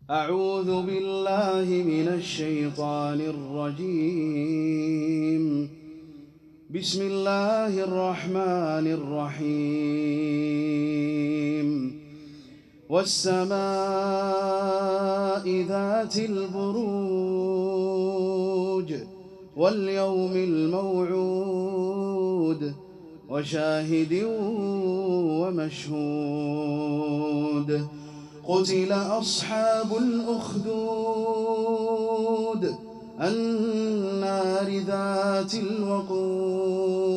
أعوذ بالله من الشيطان الرجيم. بسم الله الرحمن الرحيم. والسماء ذات البروج واليوم الموعود وشاهد ومشهود. قتل أصحاب الأخدود النار ذات الوقود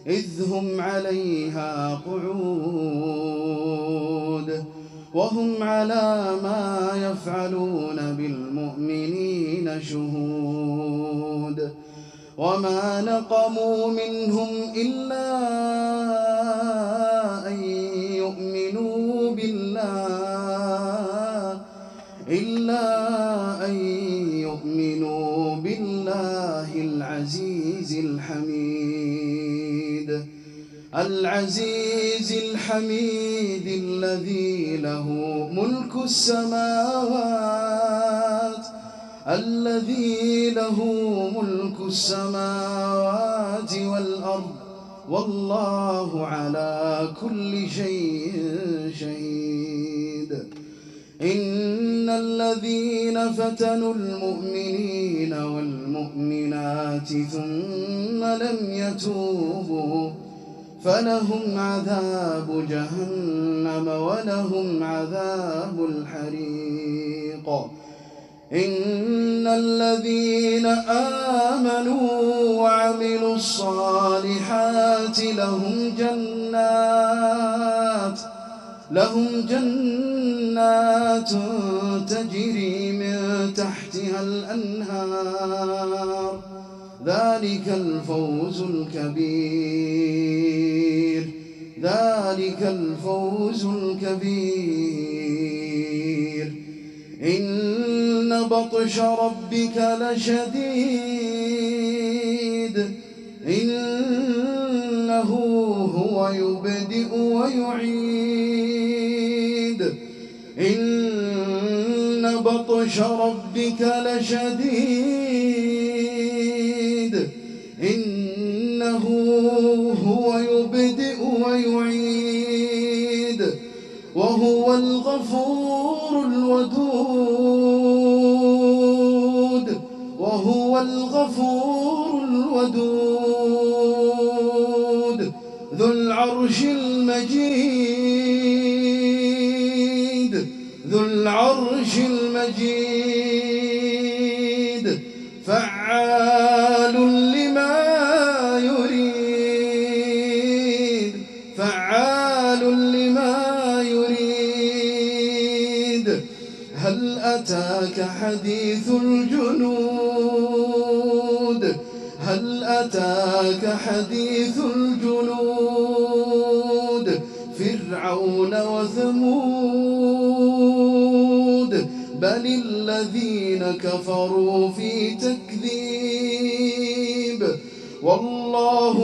إذ هم عليها قعود وهم على ما يفعلون بالمؤمنين شهود. وما نقموا منهم إلا أن يؤمنوا بالله العزيز الحميد. العزيز الحميد الذي له ملك السماوات والأرض والله على كل شيء شهيد. إن الذين فتنوا المؤمنين والمؤمنات ثم لم يتوبوا فلهم عذاب جهنم ولهم عذاب الحريق. إن الذين آمنوا وعملوا الصالحات لهم جنات تجري من تحتها الأنهار. ذلك الفوز الكبير. إن بطش ربك لشديد. إنه هو يبدئ ويعيد. إن بطش ربك لشديد. إنه هو يبدئ ويعيد وهو الغفور الودود ذو العرش المجيد فعال لما يريد. هل أتاك حديث الجنود فرعون وثمود بل الذين كفروا في تكذيب والله